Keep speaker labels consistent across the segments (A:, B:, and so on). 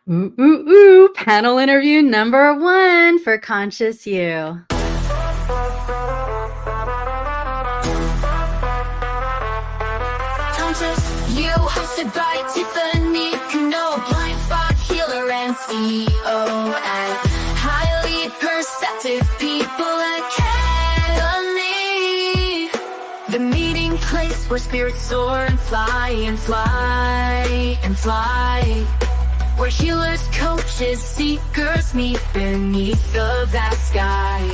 A: Ooh, ooh, ooh. Panel interview number 1 for Conscious You.
B: Conscious You, hosted by Tiffany Cano, blind spot healer and CEO at Highly Perceptive People Academy. The meeting place where spirits soar and fly and fly and fly. Where healers, coaches, seekers meet beneath the vast sky.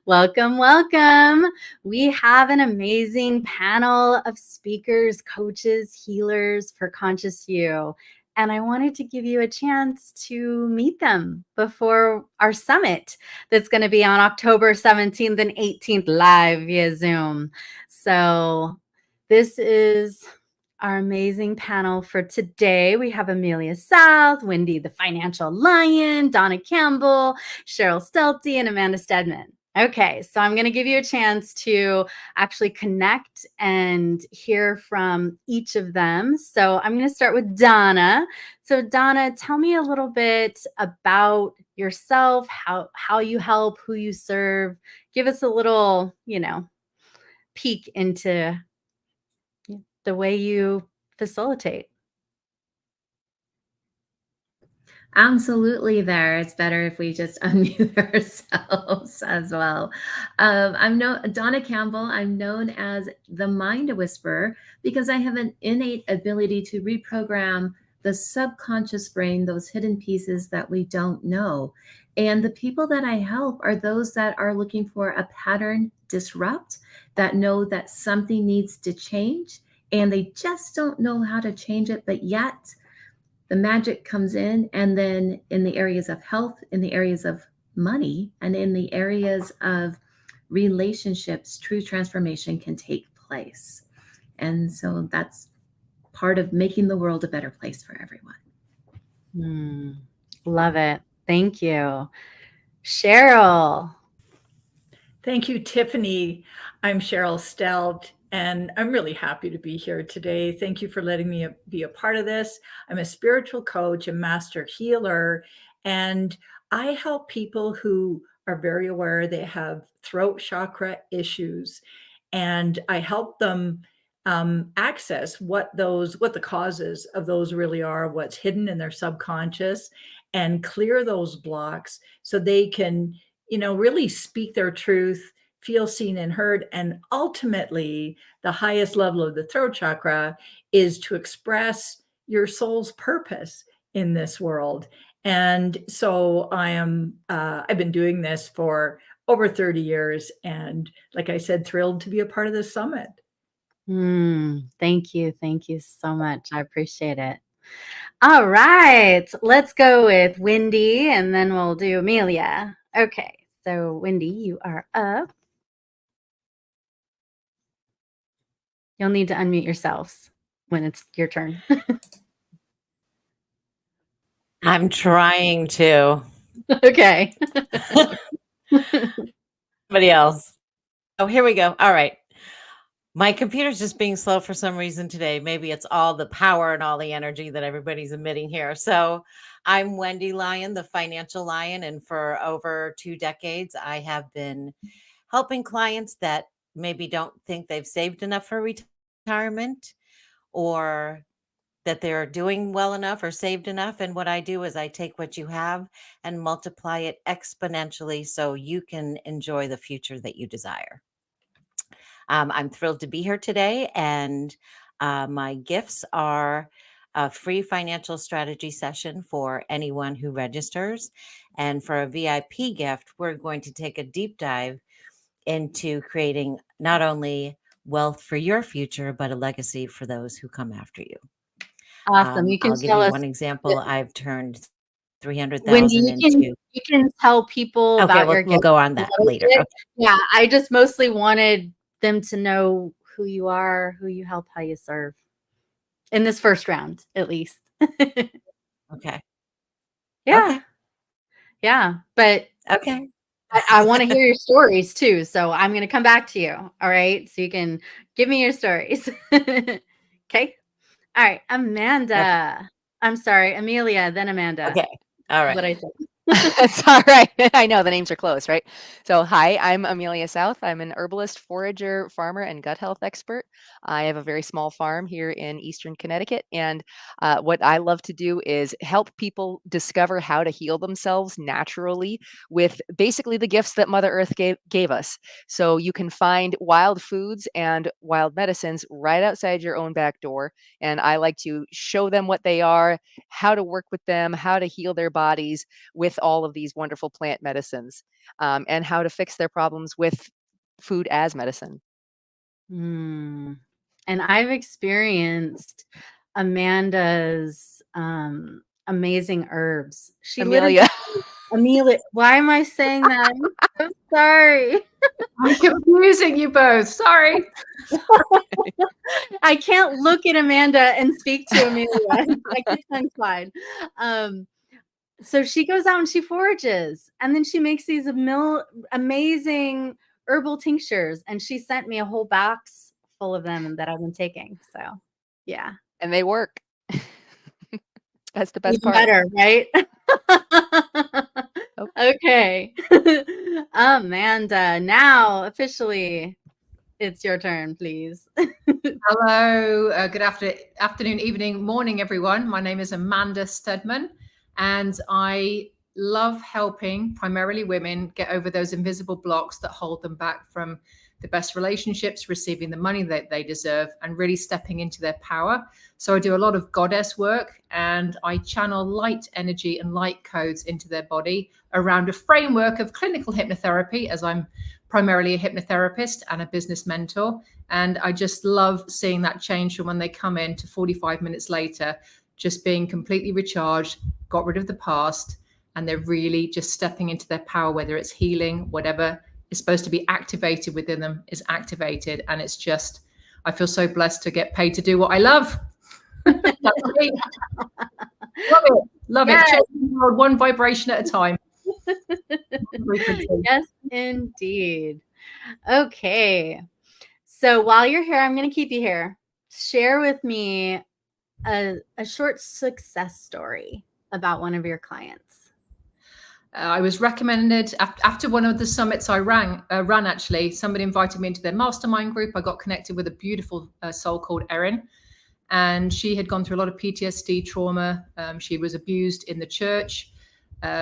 A: Welcome, welcome. We have an amazing panel of speakers, coaches, healers for Conscious You. And I wanted to give you a chance to meet them before our summit that's going to be on October 17th and 18th live via Zoom. So this is our amazing panel for today. We have Amelia South, Wendy the Financial Lion, Donna Campbell, Cheryl Stelty, and Amanda Stedman. Okay, so I'm going to give you a chance to actually connect and hear from each of them. So I'm going to start with Donna. So Donna, tell me a little bit about yourself, how you help, who you serve. Give us a little, peek into the way you facilitate.
C: Absolutely there. It's better if we just unmute ourselves as well. I'm Donna Campbell. I'm known as the Mind Whisperer because I have an innate ability to reprogram the subconscious brain, those hidden pieces that we don't know. And the people that I help are those that are looking for a pattern disrupt, that know that something needs to change and they just don't know how to change it, but yet the magic comes in. And then in the areas of health, in the areas of money, and in the areas of relationships, true transformation can take place. And so that's part of making the world a better place for everyone.
A: Love it. Thank you. Cheryl.
D: Thank you, Tiffany. I'm Cheryl Stelbt, and I'm really happy to be here today. Thank you for letting me be a part of this. I'm a spiritual coach, a master healer, and I help people who are very aware they have throat chakra issues, and I help them access what the causes of those really are, what's hidden in their subconscious, and clear those blocks so they can really speak their truth, feel seen and heard. And ultimately, the highest level of the throat chakra is to express your soul's purpose in this world. And so I've been doing this for over 30 years. And like I said, thrilled to be a part of this summit.
A: Thank you. Thank you so much. I appreciate it. All right, let's go with Wendy and then we'll do Amelia. Okay, so Wendy, you are up. You'll need to unmute yourselves when it's your turn.
E: I'm trying to.
A: Okay.
E: Somebody else. Oh, here we go. All right. My computer's just being slow for some reason today. Maybe it's all the power and all the energy that everybody's emitting here. So I'm Wendy Lion, the Financial Lion. And for over 2 decades, I have been helping clients that maybe don't think they've saved enough for retirement or that they're doing well enough or saved enough. And what I do is I take what you have and multiply it exponentially so you can enjoy the future that you desire. I'm thrilled to be here today, and my gifts are a free financial strategy session for anyone who registers. And for a VIP gift, we're going to take a deep dive into creating not only wealth for your future, but a legacy for those who come after you.
A: Awesome. You can
E: I'll give
A: tell
E: you
A: us
E: one example. I've turned
A: Wendy,
E: 300,000 into.
A: you can tell people
E: Okay,
A: about your
E: we'll
A: gift
E: go on
A: a
E: that
A: little
E: later.
A: bit.
E: Okay.
A: Yeah, I just mostly wanted them to know who you are, who you help, how you serve. In this first round, at least.
E: Okay.
A: Yeah.
E: Okay.
A: Yeah. But
E: Okay.
A: I want to hear your stories too. So I'm going to come back to you. All right. So you can give me your stories. Okay. All right, Amanda. I'm sorry, Amelia, then Amanda.
E: Okay. All
A: What
E: right.
A: I said.
F: It's all right. I know the names are close, right? So, hi, I'm Amelia South. I'm an herbalist, forager, farmer, and gut health expert. I have a very small farm here in Eastern Connecticut. And what I love to do is help people discover how to heal themselves naturally with basically the gifts that Mother Earth gave us. So, you can find wild foods and wild medicines right outside your own back door. And I like to show them what they are, how to work with them, how to heal their bodies with all of these wonderful plant medicines, and how to fix their problems with food as medicine.
A: And I've experienced Amanda's amazing herbs. She literally,
F: Amelia.
A: Amelia, why am I saying that? I'm so sorry.
G: I'm confusing you both. Sorry.
A: I can't look at Amanda and speak to Amelia. I get tongue-tied. So she goes out and she forages, and then she makes these amazing herbal tinctures, and she sent me a whole box full of them that I've been taking. So, yeah,
F: And they work. That's the best
A: even
F: part.
A: better, right?
F: Oh.
A: Okay, Amanda. Now officially, it's your turn, please.
G: Hello. Good afternoon, evening, morning, everyone. My name is Amanda Stedman, and I love helping primarily women get over those invisible blocks that hold them back from the best relationships, receiving the money that they deserve, and really stepping into their power. So I do a lot of goddess work, and I channel light energy and light codes into their body around a framework of clinical hypnotherapy, as I'm primarily a hypnotherapist and a business mentor. And I just love seeing that change from when they come in to 45 minutes later, just being completely recharged, got rid of the past, and they're really just stepping into their power, whether it's healing, whatever is supposed to be activated within them is activated. And it's just, I feel so blessed to get paid to do what I love. That's me. Love it. Love
A: Yes.
G: it. Changing the world one vibration at a time.
A: Yes, indeed. Okay. So while you're here, I'm going to keep you here. Share with me a short success story about one of your clients.
G: I was recommended after one of the summits I ran actually, somebody invited me into their mastermind group. I got connected with a beautiful soul called Erin, and she had gone through a lot of PTSD trauma. She was abused in the church,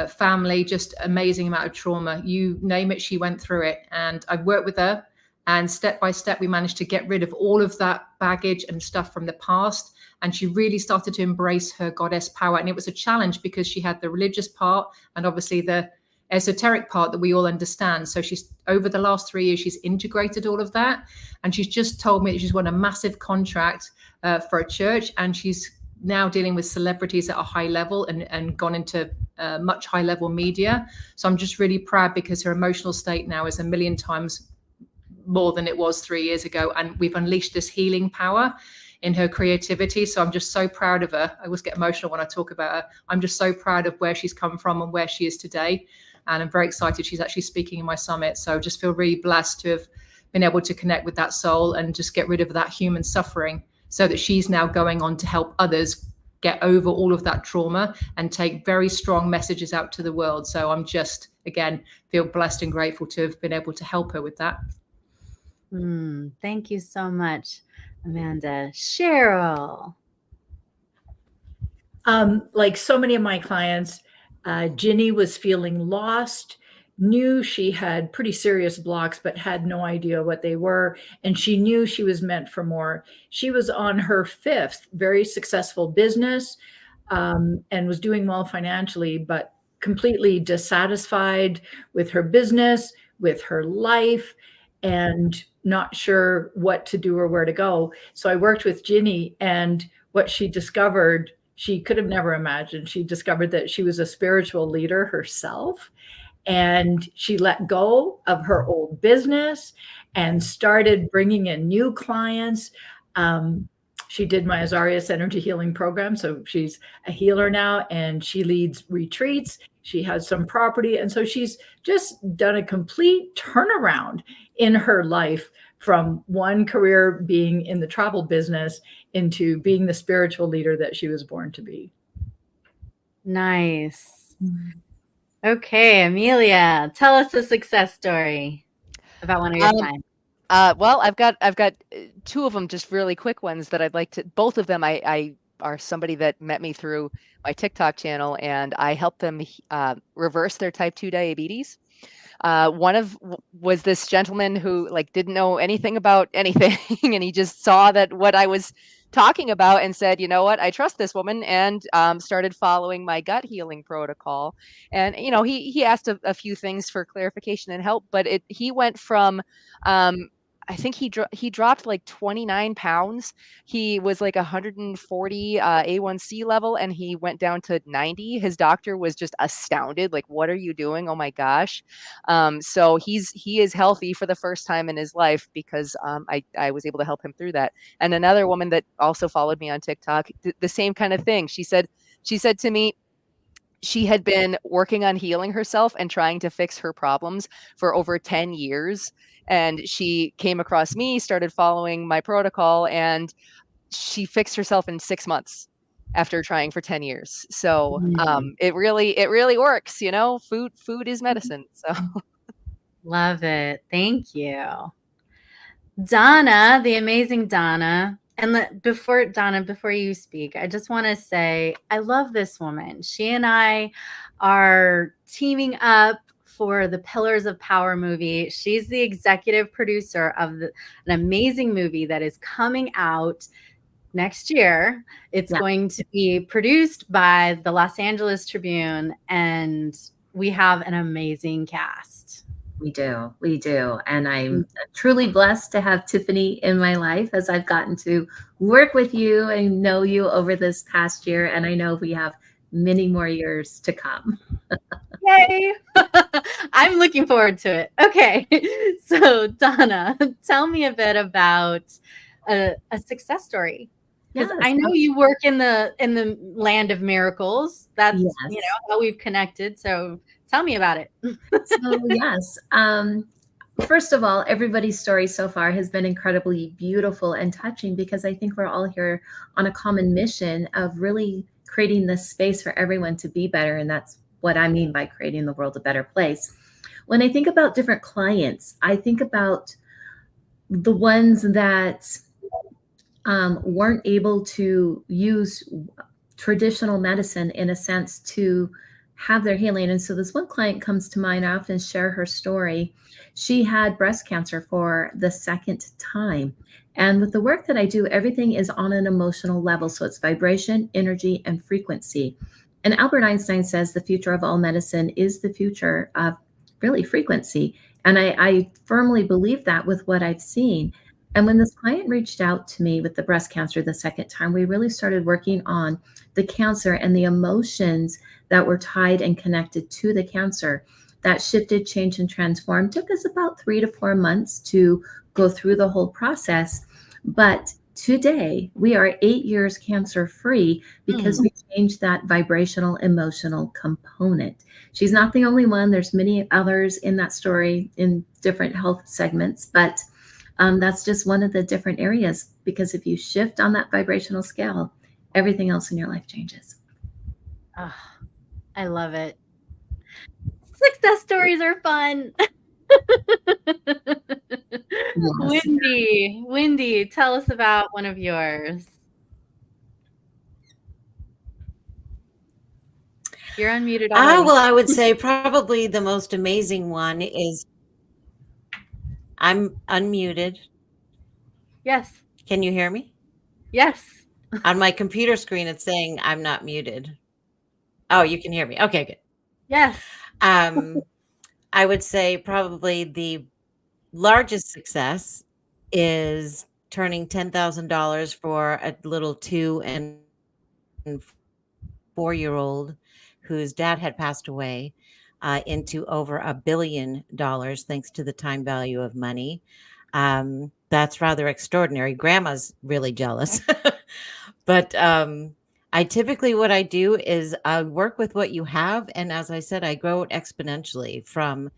G: family, just amazing amount of trauma. You name it, she went through it. And I've worked with her, and step by step, we managed to get rid of all of that baggage and stuff from the past. And she really started to embrace her goddess power. And it was a challenge because she had the religious part and obviously the esoteric part that we all understand. So she's, over the last 3 years, she's integrated all of that. And she's just told me that she's won a massive contract for a church. And she's now dealing with celebrities at a high level and gone into much high level media. So I'm just really proud because her emotional state now is 1,000,000 times more than it was 3 years ago. And we've unleashed this healing power in her creativity. So I'm just so proud of her. I always get emotional when I talk about her. I'm just so proud of where she's come from and where she is today. And I'm very excited. She's actually speaking in my summit. So I just feel really blessed to have been able to connect with that soul and just get rid of that human suffering so that she's now going on to help others get over all of that trauma and take very strong messages out to the world. So I'm just, again, feel blessed and grateful to have been able to help her with that.
A: Thank you so much, Amanda. Cheryl.
D: Like so many of my clients, Ginny was feeling lost, knew she had pretty serious blocks, but had no idea what they were. And she knew she was meant for more. She was on her 5th very successful business and was doing well financially, but completely dissatisfied with her business, with her life, and not sure what to do or where to go. So I worked with Ginny, and what she discovered, she could have never imagined. She discovered that she was a spiritual leader herself, and she let go of her old business and started bringing in new clients. She did my Azarius Energy Healing Program. So she's a healer now, and she leads retreats. She has some property. And so she's just done a complete turnaround in her life from one career being in the travel business into being the spiritual leader that she was born to be.
A: Nice. Okay, Amelia, tell us a success story about one of your
F: Um,
A: clients.
F: Well, I've got two of them, just really quick ones that I'd like to. Both of them, I are somebody that met me through my TikTok channel, and I helped them reverse their type 2 diabetes. Was this gentleman who like didn't know anything about anything, and he just saw that what I was talking about and said, you know what, I trust this woman, and started following my gut healing protocol. And he asked a few things for clarification and help, but he went from I think he dropped like 29 pounds. He was like 140 A1C level, and he went down to 90. His doctor was just astounded, like, "What are you doing? Oh my gosh!" So he is healthy for the first time in his life because I was able to help him through that. And another woman that also followed me on TikTok, the same kind of thing. She said to me, she had been working on healing herself and trying to fix her problems for over 10 years. And she came across me, started following my protocol, and she fixed herself in 6 months after trying for 10 years. So it really works, food is medicine. So
A: Love it. Thank you. Donna, the amazing Donna. And before you speak, I just want to say I love this woman. She and I are teaming up for the Pillars of Power movie. She's the executive producer of an amazing movie that is coming out next year. It's going to be produced by the Los Angeles Tribune, and we have an amazing cast.
C: We do. And I'm truly blessed to have Tiffany in my life as I've gotten to work with you and know you over this past year. And I know we have many more years to come.
A: Yay! I'm looking forward to it. Okay. So Donna, tell me a bit about a success story. Because I know you work in the land of miracles. That's how we've connected. So tell me about it.
C: So yes. First of all, everybody's story so far has been incredibly beautiful and touching because I think we're all here on a common mission of really creating this space for everyone to be better. And that's what I mean by creating the world a better place. When I think about different clients, I think about the ones that weren't able to use traditional medicine in a sense to have their healing. And so this one client comes to mind. I often share her story. She had breast cancer for the second time. And with the work that I do, everything is on an emotional level. So it's vibration, energy, and frequency. And Albert Einstein says the future of all medicine is the future of really frequency. And I firmly believe that with what I've seen. And when this client reached out to me with the breast cancer the second time, we really started working on the cancer and the emotions that were tied and connected to the cancer. That shifted, changed, and transformed. Took us about 3 to 4 months to go through the whole process. But today, we are 8 years cancer-free because we changed that vibrational, emotional component. She's not the only one. There's many others in that story in different health segments, but that's just one of the different areas, because if you shift on that vibrational scale, everything else in your life changes.
A: Oh, I love it. Success stories are fun.
C: Yes.
A: Wendy, tell us about one of yours. You're unmuted already.
E: Well, I would say probably the most amazing one is I'm unmuted.
A: Yes.
E: Can you hear me?
A: Yes.
E: On my computer screen, it's saying I'm not muted. Oh, you can hear me. Okay, good.
A: Yes.
E: I would say probably the largest success is turning $10,000 for a little 2 and 4-year-old whose dad had passed away into over $1 billion thanks to the time value of money. That's rather extraordinary. Grandma's really jealous. But I typically, what I do is I work with what you have. And as I said, I grow it exponentially from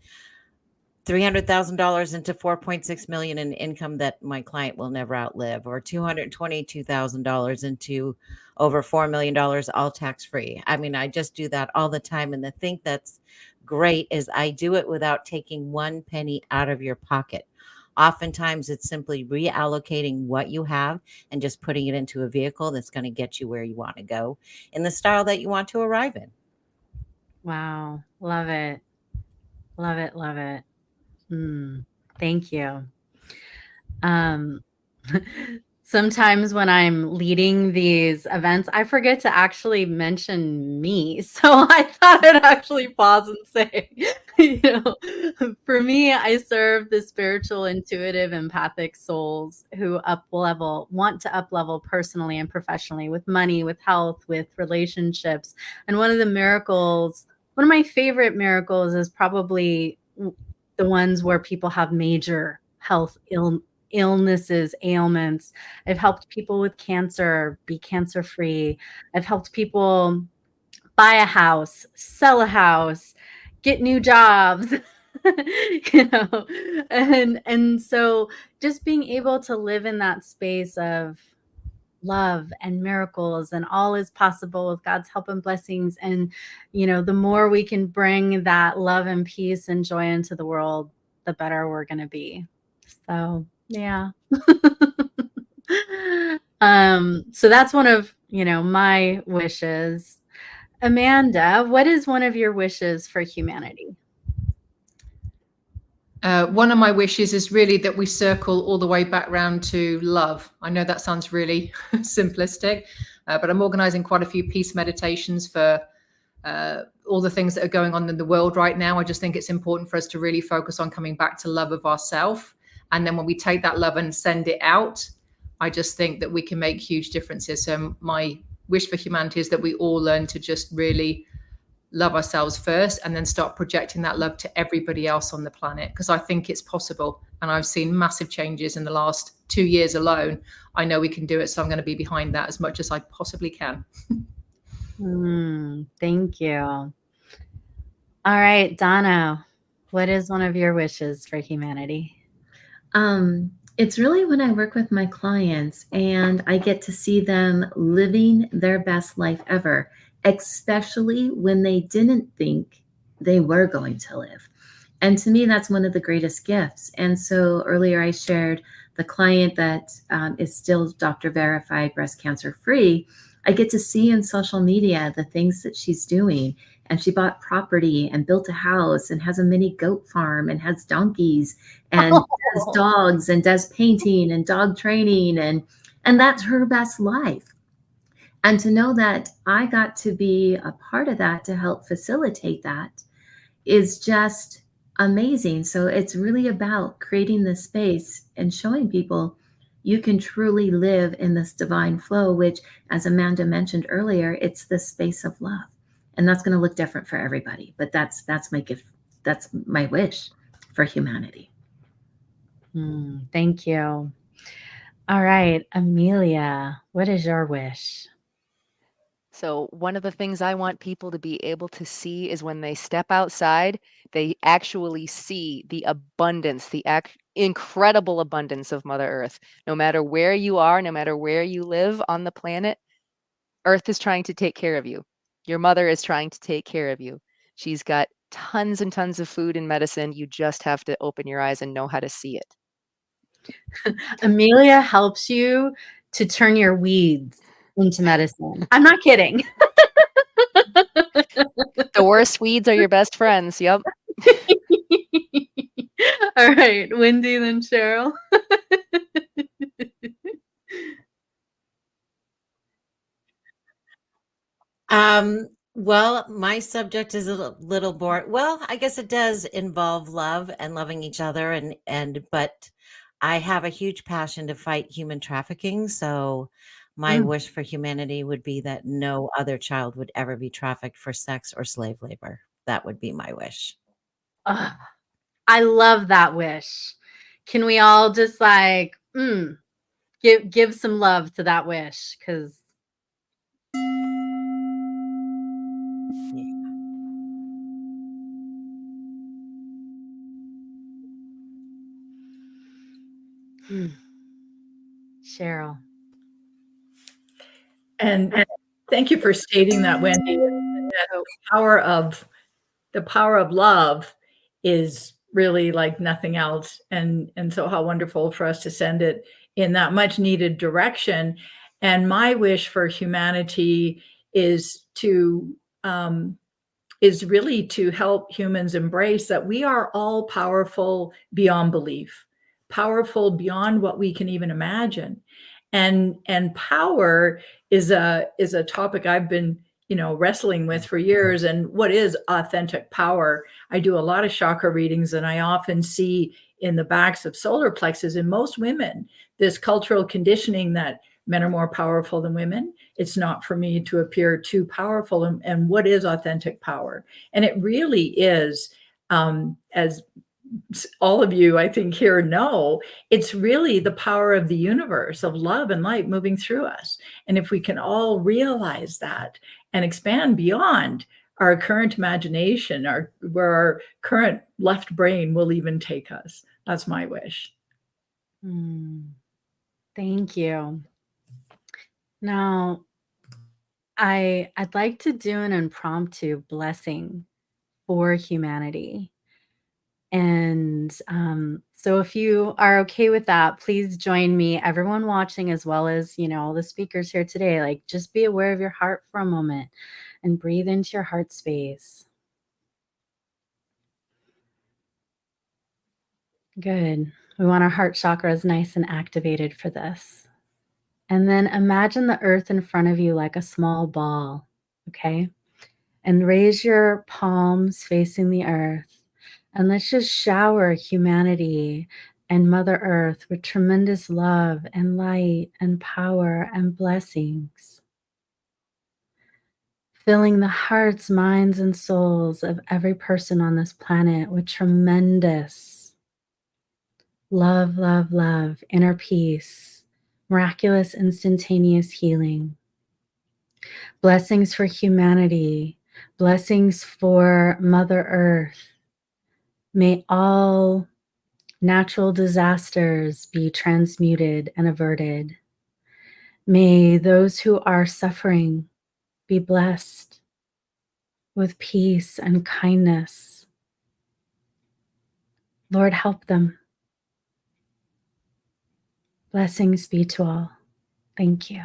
E: $300,000 into 4.6 million in income that my client will never outlive, or $222,000 into over $4 million, all tax free. I mean, I just do that all the time. And the thing that's great is I do it without taking one penny out of your pocket. Oftentimes it's simply reallocating what you have and just putting it into a vehicle that's going to get you where you want to go in the style that you want to arrive in.
A: Wow. Love it. Love it. Love it. Thank you. Sometimes when I'm leading these events, I forget to actually mention me. So I thought I'd actually pause and say, for me, I serve the spiritual, intuitive, empathic souls who want to up level personally and professionally, with money, with health, with relationships. And one of my favorite miracles is probably the ones where people have major health illnesses, ailments. I've helped people with cancer be cancer free. I've helped people buy a house, sell a house, get new jobs. And so just being able to live in that space of love and miracles, and all is possible with God's help and blessings. And the more we can bring that love and peace and joy into the world, the better we're going to be. So yeah. So that's one of my wishes. Amanda, what is one of your wishes for humanity?
G: One of my wishes is really that we circle all the way back round to love. I know that sounds really simplistic, but I'm organizing quite a few peace meditations for all the things that are going on in the world right now. I just think it's important for us to really focus on coming back to love of ourselves. And then when we take that love and send it out, I just think that we can make huge differences. So my wish for humanity is that we all learn to just really love ourselves first, and then start projecting that love to everybody else on the planet, because I think it's possible. And I've seen massive changes in the last 2 years alone. I know we can do it. So I'm going to be behind that as much as I possibly can.
A: Thank you. All right, Donna, what is one of your wishes for humanity?
C: It's really when I work with my clients and I get to see them living their best life ever, especially when they didn't think they were going to live. And to me, that's one of the greatest gifts. And so earlier I shared the client that is still doctor verified breast cancer free. I get to see in social media the things that she's doing. And she bought property and built a house and has a mini goat farm and has donkeys and does dogs and does painting and dog training. And that's her best life. And to know that I got to be a part of that to help facilitate that is just amazing. So it's really about creating this space and showing people you can truly live in this divine flow, which, as Amanda mentioned earlier, it's the space of love. And that's going to look different for everybody. But that's my gift. That's my wish for humanity.
A: Thank you. All right, Amelia, what is your wish?
F: So one of the things I want people to be able to see is when they step outside, they actually see the abundance, the incredible abundance of Mother Earth. No matter where you are, no matter where you live on the planet, Earth is trying to take care of you. Your mother is trying to take care of you. She's got tons and tons of food and medicine. You just have to open your eyes and know how to see it.
A: Amelia helps you to turn your weeds into medicine. I'm not kidding.
F: The worst weeds are your best friends. Yep.
A: All right, Wendy, then Cheryl.
E: Well, my subject is a little boring. Well, I guess it does involve love and loving each other, but I have a huge passion to fight human trafficking. So my wish for humanity would be that no other child would ever be trafficked for sex or slave labor. That would be my wish.
A: I love that wish. Can we all just give some love to that wish? Because Mm. Cheryl.
D: And thank you for stating that, Wendy. That the power of love is really like nothing else. And so how wonderful for us to send it in that much needed direction. And my wish for humanity is really to help humans embrace that we are all powerful beyond belief, powerful beyond what we can even imagine. And power is a topic I've been, wrestling with for years. And what is authentic power? I do a lot of chakra readings, and I often see in the backs of solar plexus in most women this cultural conditioning that men are more powerful than women. It's not for me to appear too powerful. And what is authentic power? And it really is, as all of you, I think, here know, it's really the power of the universe, of love and light moving through us. And if we can all realize that and expand beyond our current imagination, where our current left brain will even take us. That's my wish.
A: Thank you. Now, I'd like to do an impromptu blessing for humanity. And so if you are okay with that, please join me, everyone watching, as well as, all the speakers here today. Like, just be aware of your heart for a moment and breathe into your heart space. Good. We want our heart chakras nice and activated for this. And then imagine the earth in front of you like a small ball, okay? And raise your palms facing the earth. And let's just shower humanity and Mother Earth with tremendous love and light and power and blessings. Filling the hearts, minds, and souls of every person on this planet with tremendous love, love, love, inner peace, miraculous, instantaneous healing. Blessings for humanity, blessings for Mother Earth. May all natural disasters be transmuted and averted. May those who are suffering be blessed with peace and kindness. Lord, help them. Blessings be to all. Thank you.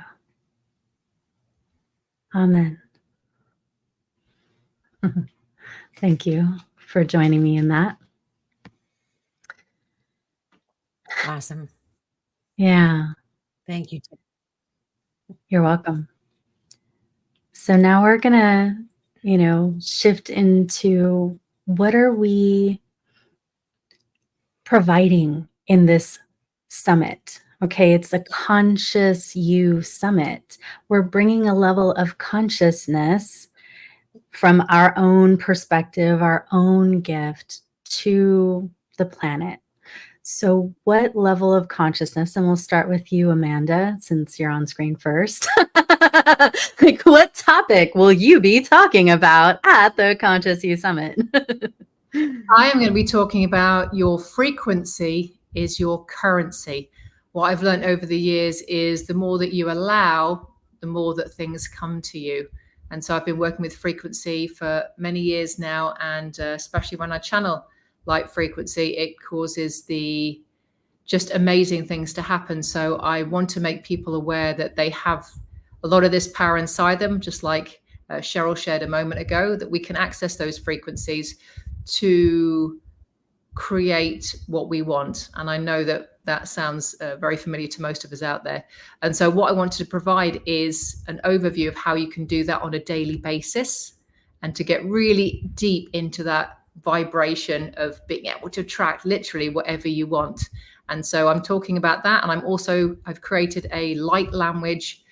A: Amen. Thank you for joining me in that.
E: Awesome.
A: Yeah.
E: Thank you.
A: You're welcome. So now we're going to, shift into what are we providing in this summit? Okay, it's the Conscious You Summit. We're bringing a level of consciousness from our own perspective, our own gift to the planet. So what level of consciousness, and we'll start with you, Amanda, since you're on screen first. Like, what topic will you be talking about at the Conscious You Summit?
G: I am going to be talking about your frequency is your currency. What I've learned over the years is the more that you allow, the more that things come to you. And so I've been working with frequency for many years now, and especially when I channel light frequency, it causes the just amazing things to happen. So I want to make people aware that they have a lot of this power inside them, just like Cheryl shared a moment ago, that we can access those frequencies to create what we want. And I know that that sounds very familiar to most of us out there. And so what I wanted to provide is an overview of how you can do that on a daily basis, and to get really deep into that vibration of being able to attract literally whatever you want. And so I'm talking about that. And I've created a light language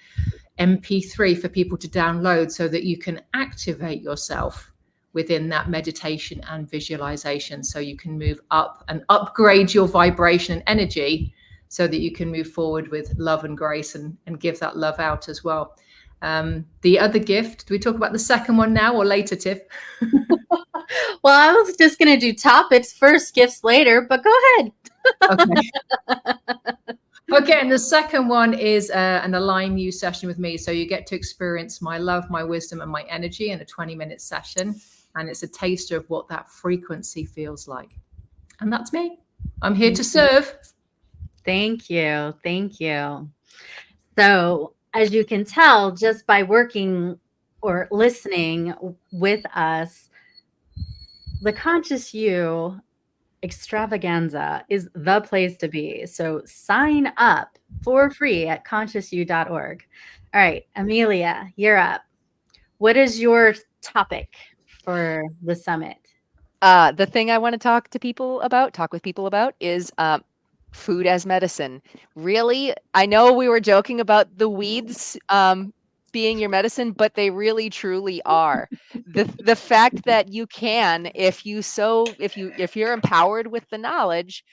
G: MP3 for people to download so that you can activate yourself within that meditation and visualization, so you can move up and upgrade your vibration and energy so that you can move forward with love and grace and give that love out as well. The other gift, do we talk about the second one now or later, Tiff?
A: Well, I was just going to do topics first, gifts later, but go ahead.
G: Okay. Okay, and the second one is an Align You session with me. So you get to experience my love, my wisdom, and my energy in a 20-minute session. And it's a taster of what that frequency feels like. And that's me. I'm here to serve.
A: Thank you. Thank you. So, as you can tell, just by working or listening with us, the Conscious You extravaganza is the place to be. So sign up for free at consciousyou.org. All right, Amelia, you're up. What is your topic for the summit?
F: The thing I want to talk with people about is food as medicine. Really, I know we were joking about the weeds being your medicine, but they really truly are. The fact that you can, if you're empowered with the knowledge,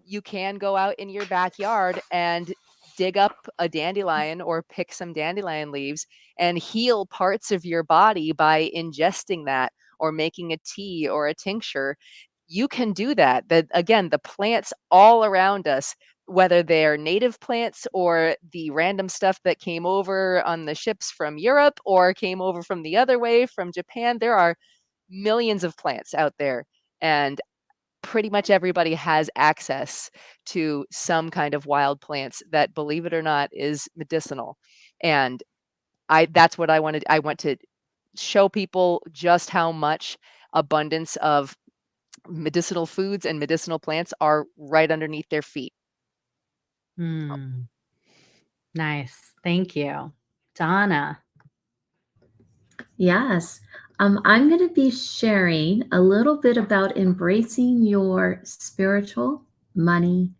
F: you can go out in your backyard and dig up a dandelion or pick some dandelion leaves and heal parts of your body by ingesting that or making a tea or a tincture. You can do that. Again, the plants all around us, whether they're native plants or the random stuff that came over on the ships from Europe or came over from the other way from Japan, there are millions of plants out there. And pretty much everybody has access to some kind of wild plants that, believe it or not, is medicinal. And that's what I wanted. I want to show people just how much abundance of medicinal foods and medicinal plants are right underneath their feet.
A: Nice. Thank you. Donna.
C: Yes. I'm going to be sharing a little bit about embracing your spiritual money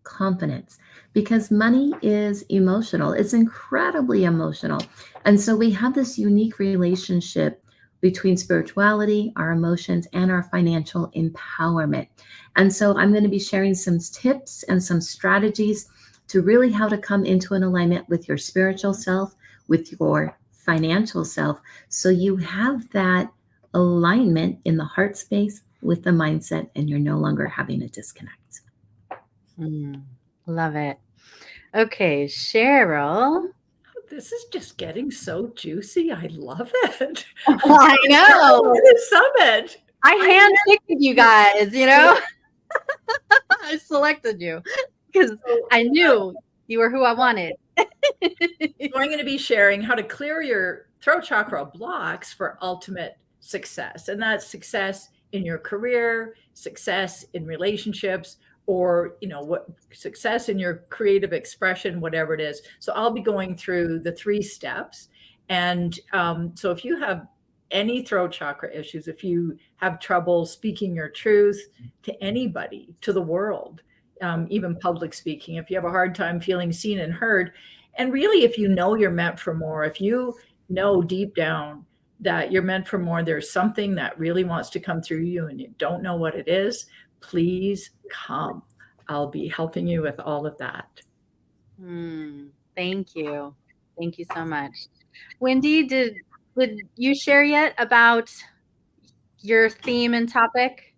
C: confidence, because money is emotional. It's incredibly emotional. And so we have this unique relationship between spirituality, our emotions, and our financial empowerment. And so I'm going to be sharing some tips and some strategies to really how to come into an alignment with your spiritual self, with your financial self, so you have that alignment in the heart space with the mindset, and you're no longer having a disconnect.
A: Love it. Okay, Cheryl.
D: This is just getting so juicy. I love it.
A: I know.
D: The summit.
A: I handpicked you guys, I selected you because I knew you were who I wanted.
D: So I'm going to be sharing how to clear your throat chakra blocks for ultimate success. And that's success in your career, success in relationships, or what success in your creative expression, whatever it is. So I'll be going through the 3 steps. And so if you have any throat chakra issues, if you have trouble speaking your truth to anybody, to the world, even public speaking, if you have a hard time feeling seen and heard, and really, if you know you're meant for more, if you know deep down that you're meant for more, there's something that really wants to come through you and you don't know what it is, please come. I'll be helping you with all of that.
A: Thank you. Thank you so much. Wendy, did you share yet about your theme and topic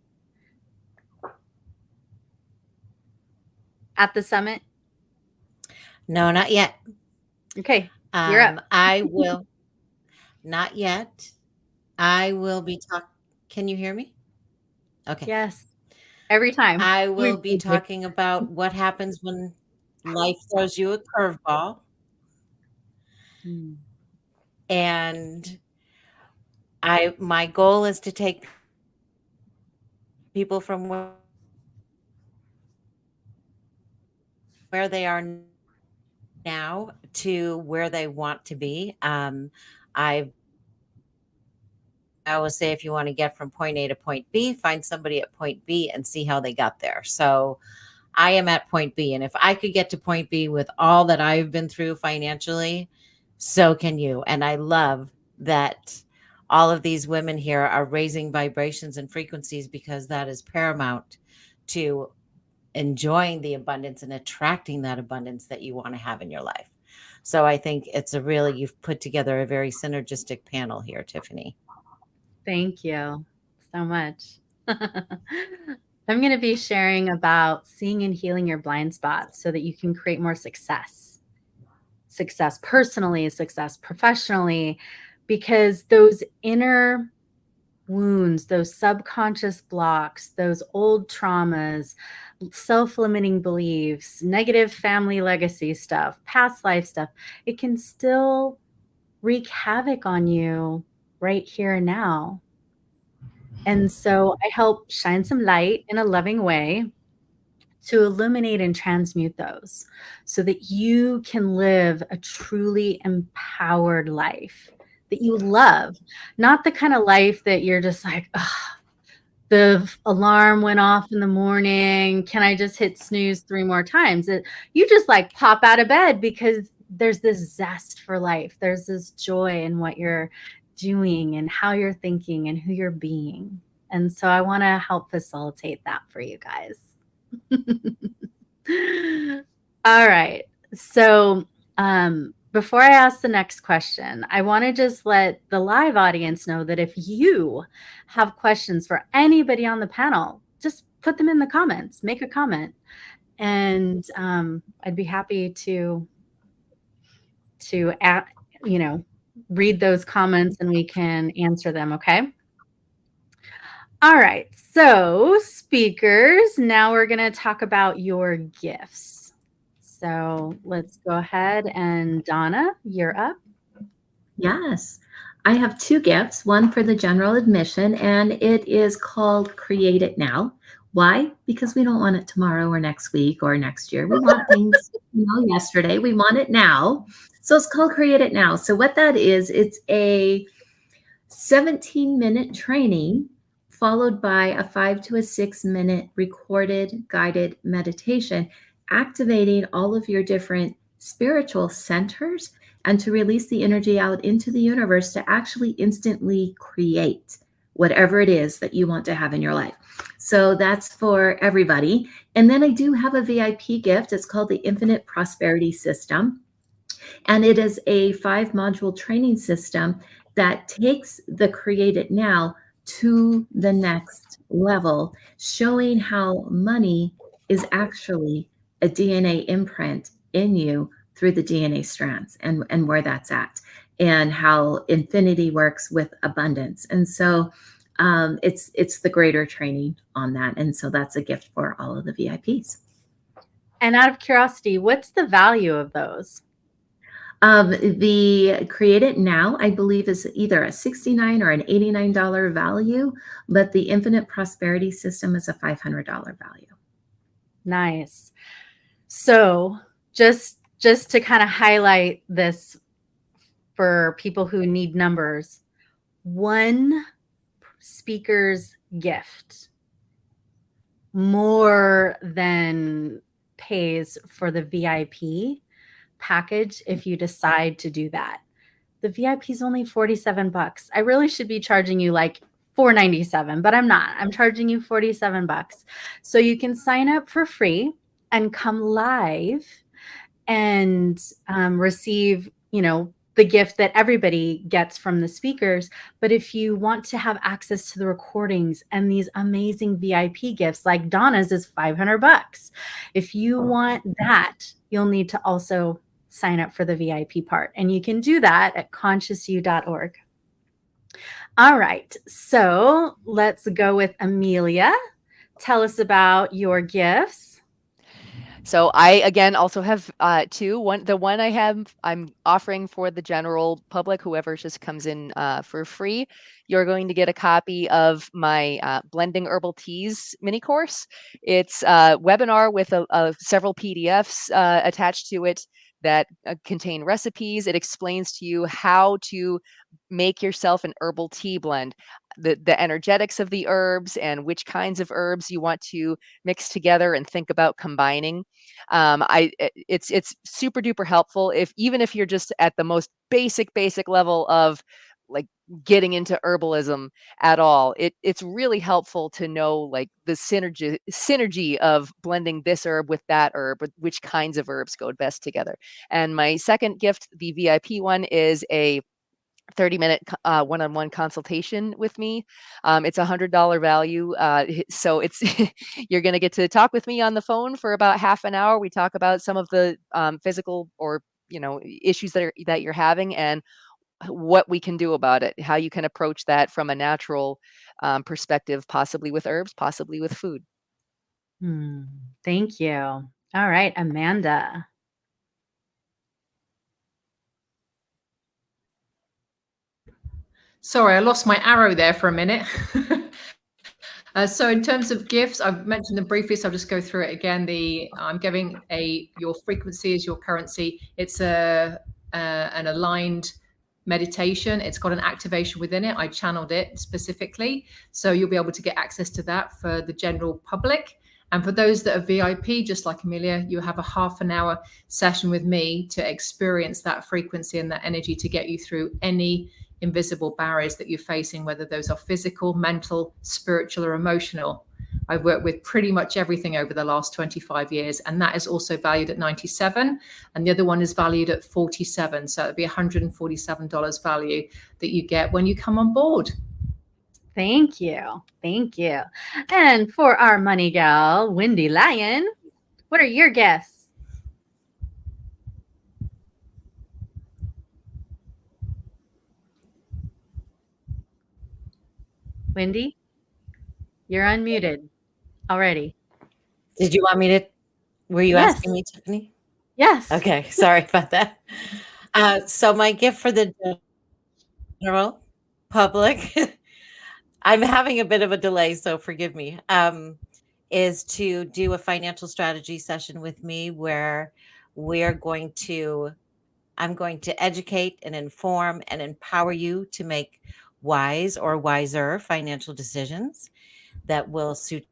A: at the summit?
E: No, not yet.
A: Okay, you're up.
E: I will. Not yet. I will be talking. Can you hear me? Okay.
A: Yes. Every time.
E: I will be talking about what happens when life throws you a curveball. And my goal is to take people from where they are now to where they want to be. I always say, if you want to get from point A to point B, find somebody at point B and see how they got there. So I am at point B. And if I could get to point B with all that I've been through financially, so can you. And I love that all of these women here are raising vibrations and frequencies, because that is paramount to enjoying the abundance and attracting that abundance that you want to have in your life. So I think you've put together a very synergistic panel here, Tiffany.
A: Thank you so much. I'm going to be sharing about seeing and healing your blind spots so that you can create more success. Success personally, success professionally, because those inner wounds, those subconscious blocks, those old traumas, self-limiting beliefs, negative family legacy stuff, past life stuff, it can still wreak havoc on you right here and now. And so I help shine some light in a loving way to illuminate and transmute those so that you can live a truly empowered life that you love, not the kind of life that you're just like, "Ugh, the alarm went off in the morning. Can I just hit snooze 3 more times?" You just like pop out of bed because there's this zest for life. There's this joy in what you're doing and how you're thinking and who you're being. And so I want to help facilitate that for you guys. All right. So, before I ask the next question, I want to just let the live audience know that if you have questions for anybody on the panel, just put them in the comments, make a comment, and I'd be happy to read those comments and we can answer them. Okay. All right. So, speakers, now we're going to talk about your gifts. So let's go ahead, and Donna, you're up.
C: Yes. I have 2 gifts, one for the general admission, and it is called Create It Now. Why? Because we don't want it tomorrow or next week or next year. We want things, yesterday. We want it now. So it's called Create It Now. So what that is, it's a 17-minute training followed by a 5 to 6 minute recorded guided meditation, activating all of your different spiritual centers and to release the energy out into the universe to actually instantly create whatever it is that you want to have in your life. So that's for everybody. And then I do have a VIP gift. It's called the Infinite Prosperity System. And it is a 5-module training system that takes the Create It Now to the next level, showing how money is actually a DNA imprint in you through the DNA strands and where that's at, and how infinity works with abundance. And so it's the greater training on that. And so that's a gift for all of the VIPs.
A: And out of curiosity, what's the value of those?
C: The Create It Now, I believe, is either a $69 or an $89 value, but the Infinite Prosperity System is a $500 value.
A: Nice. So just to kind of highlight this for people who need numbers, one speaker's gift more than pays for the VIP package if you decide to do that. The VIP is only $47. I really should be charging you like $497, but I'm not. I'm charging you $47. So you can sign up for free and come live and receive, the gift that everybody gets from the speakers. But if you want to have access to the recordings and these amazing VIP gifts, like Donna's is $500. If you want that, you'll need to also sign up for the VIP part. And you can do that at consciousyou.org. All right. So let's go with Amelia. Tell us about your gifts.
F: So I, again, also have 2. The one I'm offering for the general public, whoever just comes in for free. You're going to get a copy of my Blending Herbal Teas mini course. It's a webinar with several PDFs attached to it that contain recipes. It explains to you how to make yourself an herbal tea blend, the energetics of the herbs and which kinds of herbs you want to mix together and think about combining. It's super duper helpful even if you're just at the most basic level of like getting into herbalism at all. It's really helpful to know like the synergy of blending this herb with that herb, with which kinds of herbs go best together. And my second gift, the VIP one, is a 30-minute one-on-one consultation with me. It's $100 value. So it's you're going to get to talk with me on the phone for about half an hour. We talk about some of the physical or issues that you're having and what we can do about it, how you can approach that from a natural perspective, possibly with herbs, possibly with food.
A: Thank you. All right, Amanda.
G: Sorry, I lost my arrow there for a minute. So in terms of gifts, I've mentioned them briefly, so I'll just go through it again. I'm giving your frequency is your currency. It's an aligned meditation. It's got an activation within it. I channeled it specifically, so you'll be able to get access to that for the general public. And for those that are VIP, just like Amelia, you have a half an hour session with me to experience that frequency and that energy to get you through any invisible barriers that you're facing, whether those are physical, mental, spiritual, or emotional. I've worked with pretty much everything over the last 25 years, and that is also valued at $97, and the other one is valued at $47. So it'd be $147 value that you get when you come on board.
A: Thank you. Thank you. And for our money gal, Wendy Lyon, what are your gifts? Wendy, you're unmuted already.
E: Did you want me to? Were you
A: Yes.
E: asking me, Tiffany?
A: Yes.
E: Okay, sorry about that. So my gift for the general public, I'm having a bit of a delay, so forgive me, is to do a financial strategy session with me where I'm going to educate and inform and empower you to make wise or wiser financial decisions that will suit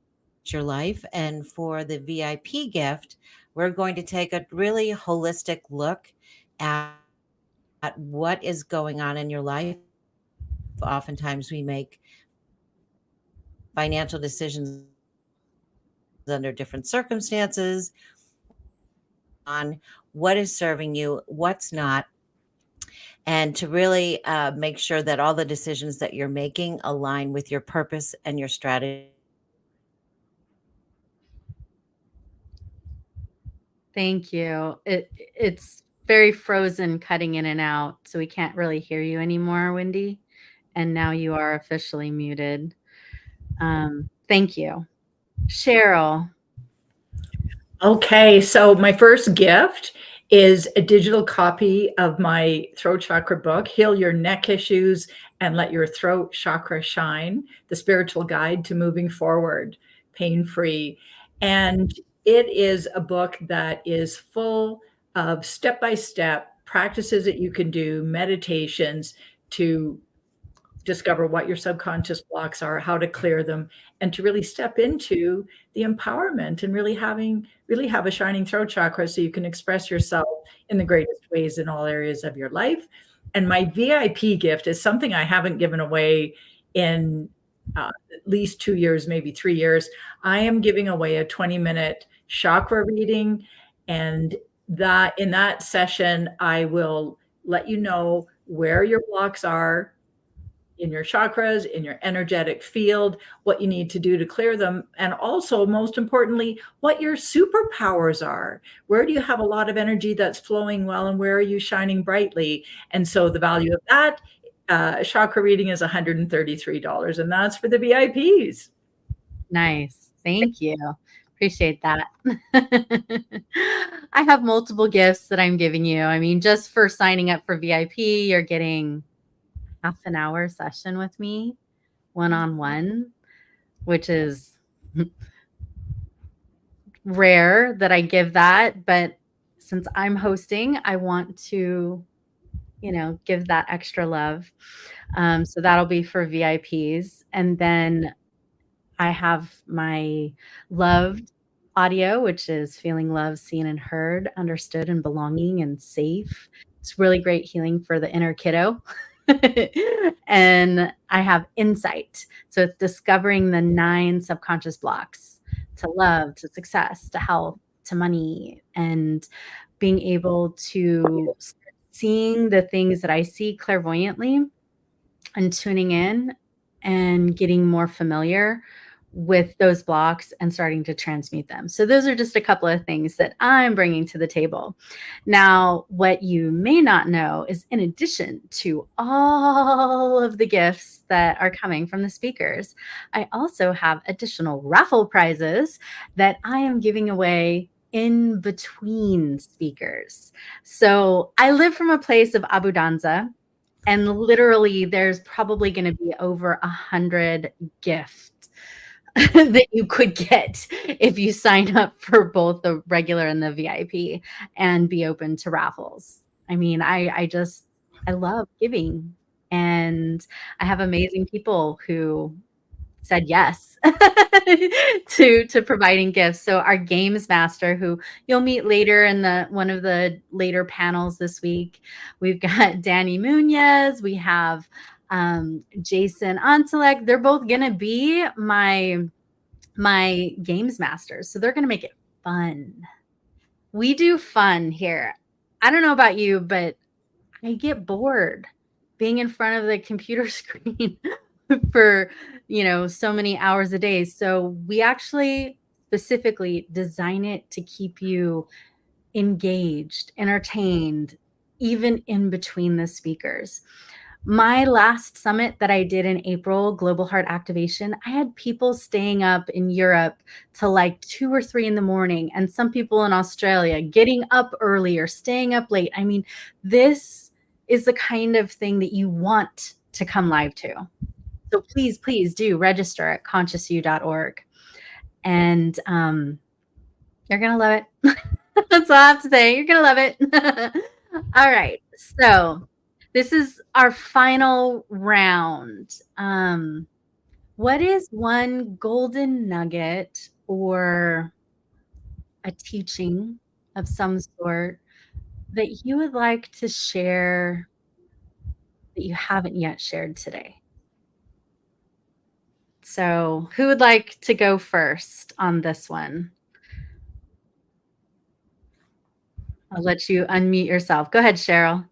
E: your life. And for the VIP gift, we're going to take a really holistic look at what is going on in your life. Oftentimes we make financial decisions under different circumstances on what is serving you, what's not, and to really make sure that all the decisions that you're making align with your purpose and your strategy.
A: Thank you. It's very frozen, cutting in and out, so we can't really hear you anymore, Wendy. And now you are officially muted. Thank you. Cheryl.
D: Okay, so my first gift is a digital copy of my throat chakra book, Heal Your Neck Issues and Let Your Throat Chakra Shine, the spiritual guide to moving forward, pain-free. And it is a book that is full of step-by-step practices that you can do, meditations to discover what your subconscious blocks are, how to clear them, and to really step into the empowerment and really have a shining throat chakra so you can express yourself in the greatest ways in all areas of your life. And my VIP gift is something I haven't given away in at least 2 years, maybe 3 years. I am giving away a 20-minute chakra reading, and that in that session, I will let you know where your blocks are in your chakras, in your energetic field, what you need to do to clear them, and also, most importantly, what your superpowers are. Where do you have a lot of energy that's flowing well, and where are you shining brightly? And so the value of that chakra reading is $133, and that's for the VIPs.
A: Nice. Thank you. Appreciate that. I have multiple gifts that I'm giving you. I mean, just for signing up for VIP, you're getting half an hour session with me, one-on-one, which is rare that I give that. But since I'm hosting, I want to, give that extra love. So that'll be for VIPs. And then I have my loved audio, which is feeling loved, seen and heard, understood and belonging and safe. It's really great healing for the inner kiddo. And I have insight. So it's discovering the 9 subconscious blocks to love, to success, to health, to money, and being able to seeing the things that I see clairvoyantly and tuning in and getting more familiar with those blocks and starting to transmute them. So those are just a couple of things that I'm bringing to the table. Now, what you may not know is in addition to all of the gifts that are coming from the speakers, I also have additional raffle prizes that I am giving away in between speakers. So I live from a place of abundanza, and literally there's probably going to be over 100 gifts that you could get if you sign up for both the regular and the VIP and be open to raffles. I mean, I love giving, and I have amazing people who said yes to providing gifts. So our games master, who you'll meet later in one of the later panels this week, we've got Danny Munoz, we have Jason Antelek. They're both gonna be my games masters, so they're gonna make it fun. We do fun here. I don't know about you, but I get bored being in front of the computer screen for so many hours a day. So we actually specifically design it to keep you engaged, entertained, even in between the speakers. My last summit that I did in April, Global Heart Activation, I had people staying up in Europe till like 2 or 3 in the morning, and some people in Australia getting up early or staying up late. I mean, this is the kind of thing that you want to come live to. So please do register at consciousyou.org. And you're going to love it. That's all I have to say. You're going to love it. All right. So this is our final round. What is one golden nugget or a teaching of some sort that you would like to share that you haven't yet shared today? So who would like to go first on this one? I'll let you unmute yourself. Go ahead, Cheryl.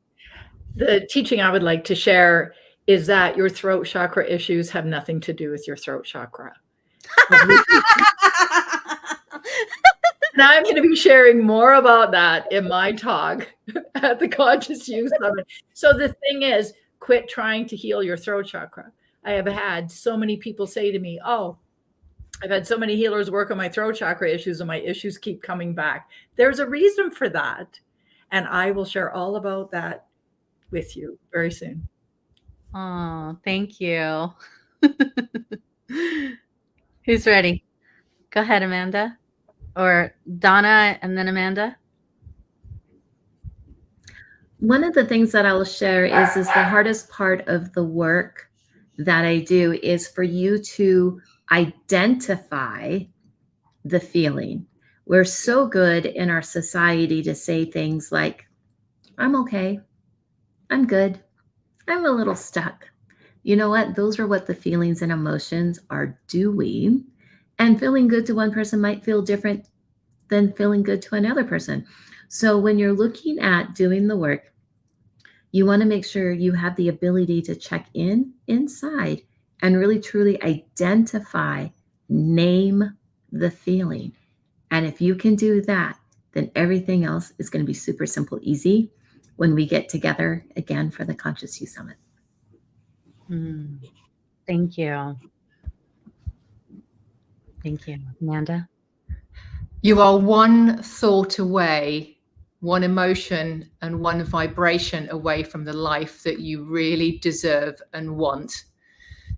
D: The teaching I would like to share is that your throat chakra issues have nothing to do with your throat chakra. Now I'm going to be sharing more about that in my talk at the Conscious You Summit. So the thing is, quit trying to heal your throat chakra. I have had so many people say to me, oh, I've had so many healers work on my throat chakra issues and my issues keep coming back. There's a reason for that. And I will share all about that with you very soon.
A: Oh, thank you. Who's ready? Go ahead, Amanda. Or Donna and then Amanda.
C: One of the things that I'll share is the hardest part of the work that I do is for you to identify the feeling. We're so good in our society to say things like, I'm okay, I'm good, I'm a little stuck. You know what? Those are what the feelings and emotions are doing. And feeling good to one person might feel different than feeling good to another person. So when you're looking at doing the work, you want to make sure you have the ability to check inside and really truly identify, name the feeling. And if you can do that, then everything else is going to be super simple, easy when we get together again for the Conscious You Summit.
A: Thank you. Thank you. Amanda?
G: You are one thought away, one emotion and one vibration away from the life that you really deserve and want.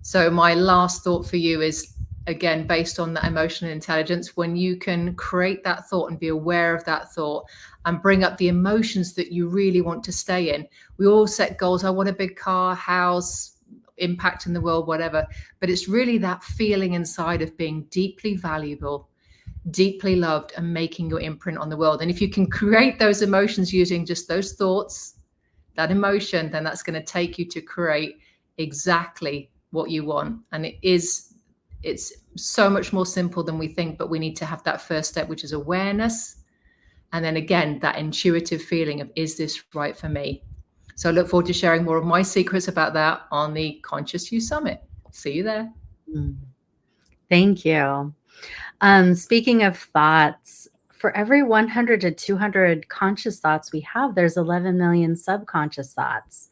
G: So my last thought for you is, again, based on that emotional intelligence, when you can create that thought and be aware of that thought and bring up the emotions that you really want to stay in. We all set goals. I want a big car, house, impact in the world, whatever. But it's really that feeling inside of being deeply valuable, deeply loved, and making your imprint on the world. And if you can create those emotions using just those thoughts, that emotion, then that's going to take you to create exactly what you want. And it's so much more simple than we think, but we need to have that first step, which is awareness. And then again, that intuitive feeling of, is this right for me? So I look forward to sharing more of my secrets about that on the Conscious You Summit. See you there.
A: Thank you. Speaking of thoughts, for every 100 to 200 conscious thoughts we have, there's 11 million subconscious thoughts.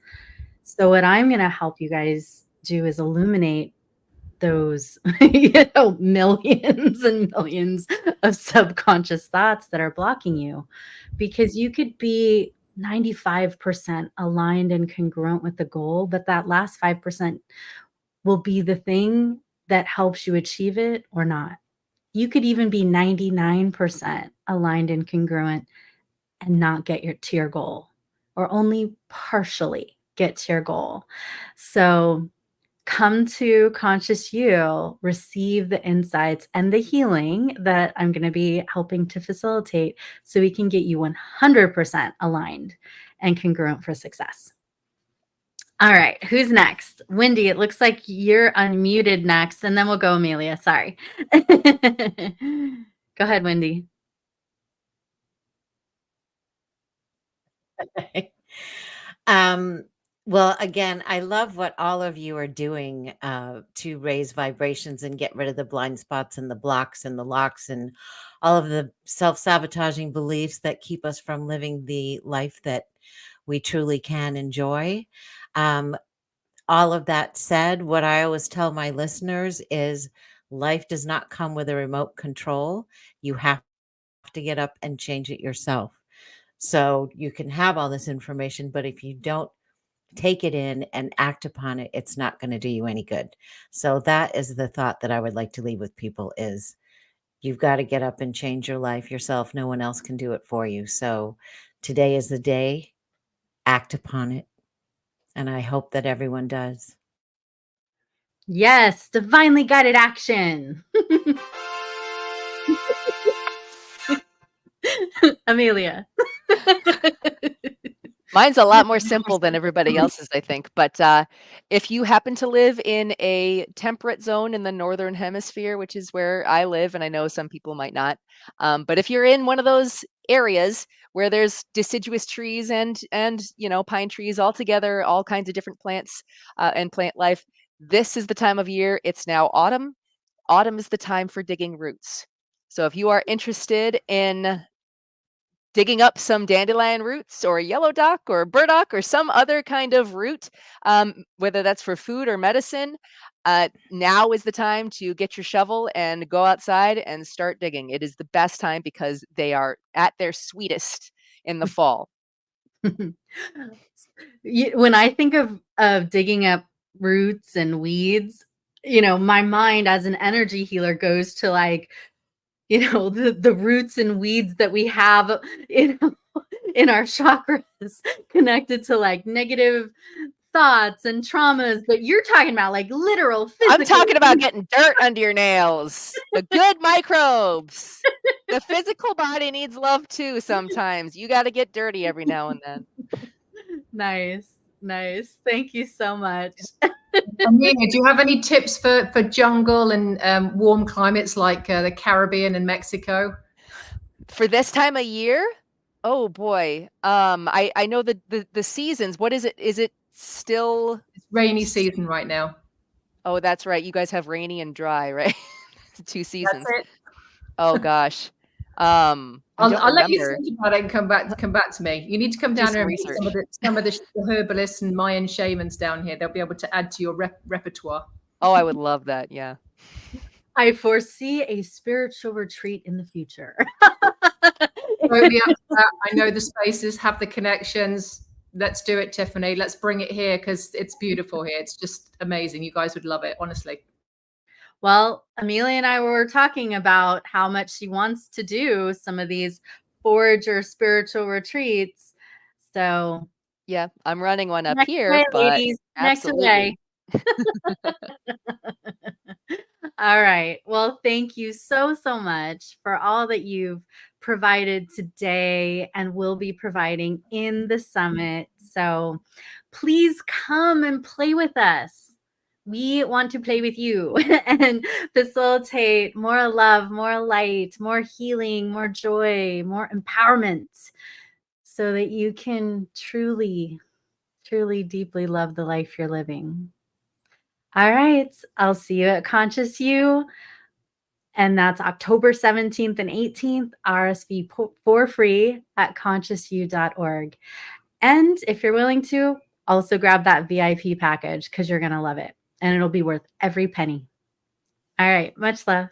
A: So what I'm going to help you guys do is illuminate those millions and millions of subconscious thoughts that are blocking you, because you could be 95% aligned and congruent with the goal, but that last 5% will be the thing that helps you achieve it or not. You could even be 99% aligned and congruent and not get to your goal, or only partially get to your goal. So come to Conscious You, receive the insights and the healing that I'm going to be helping to facilitate, so we can get you 100% aligned and congruent for success. All right, who's next? Wendy, it looks like you're unmuted next, and then we'll go Amelia. Sorry. Go ahead, Wendy.
E: Well, again, I love what all of you are doing to raise vibrations and get rid of the blind spots and the blocks and the locks and all of the self-sabotaging beliefs that keep us from living the life that we truly can enjoy. All of that said, what I always tell my listeners is life does not come with a remote control. You have to get up and change it yourself. So you can have all this information, but if you don't take it in and act upon it, it's not going to do you any good. So that is the thought that I would like to leave with people is you've got to get up and change your life yourself. No one else can do it for you. So today is the day. Act upon it. And I hope that everyone does.
A: Yes, divinely guided action. Amelia.
F: Mine's a lot more simple than everybody else's, I think. But if you happen to live in a temperate zone in the northern hemisphere, which is where I live, and I know some people might not, but if you're in one of those areas where there's deciduous trees and pine trees all together, all kinds of different plants and plant life, this is the time of year. It's now autumn. Autumn is the time for digging roots. So if you are interested in digging up some dandelion roots or yellow dock or burdock or some other kind of root, whether that's for food or medicine, now is the time to get your shovel and go outside and start digging. It is the best time because they are at their sweetest in the fall.
A: When I think of digging up roots and weeds, my mind as an energy healer goes to the roots and weeds that we have in our chakras connected to negative thoughts and traumas. But you're talking about literal physical.
F: I'm talking about getting dirt under your nails, the good microbes. The physical body needs love too sometimes. You got to get dirty every now and then.
A: Nice. Thank you so much.
G: Amelia, do you have any tips for jungle and warm climates like the Caribbean and Mexico?
F: For this time of year? Oh boy. I know the seasons. What is it? Is it still
G: It's rainy season right now?
F: Oh, that's right. You guys have rainy and dry, right? 2 seasons.
G: That's it.
F: Oh gosh.
G: I'll let you think about it and come back to me. You need to come down here and meet some of the herbalists and Mayan shamans down here. They'll be able to add to your repertoire.
F: Oh, I would love that. Yeah.
A: I foresee a spiritual retreat in the future.
G: Totally up to that. I know the spaces, have the connections. Let's do it, Tiffany. Let's bring it here because it's beautiful here. It's just amazing. You guys would love it, honestly.
A: Well, Amelia and I were talking about how much she wants to do some of these forager spiritual retreats. So
F: yeah, I'm running one up
A: next
F: here.
A: Way,
F: but
A: ladies,
F: absolutely.
A: next way. All right. Well, thank you so much for all that you've provided today and will be providing in the summit. So please come and play with us. We want to play with you and facilitate more love, more light, more healing, more joy, more empowerment so that you can truly truly, deeply love the life you're living. All right. I'll see you at Conscious You. And that's October 17th and 18th. RSV for free at consciousyou.org. And if you're willing to, also grab that VIP package because you're going to love it. And it'll be worth every penny. All right. Much love.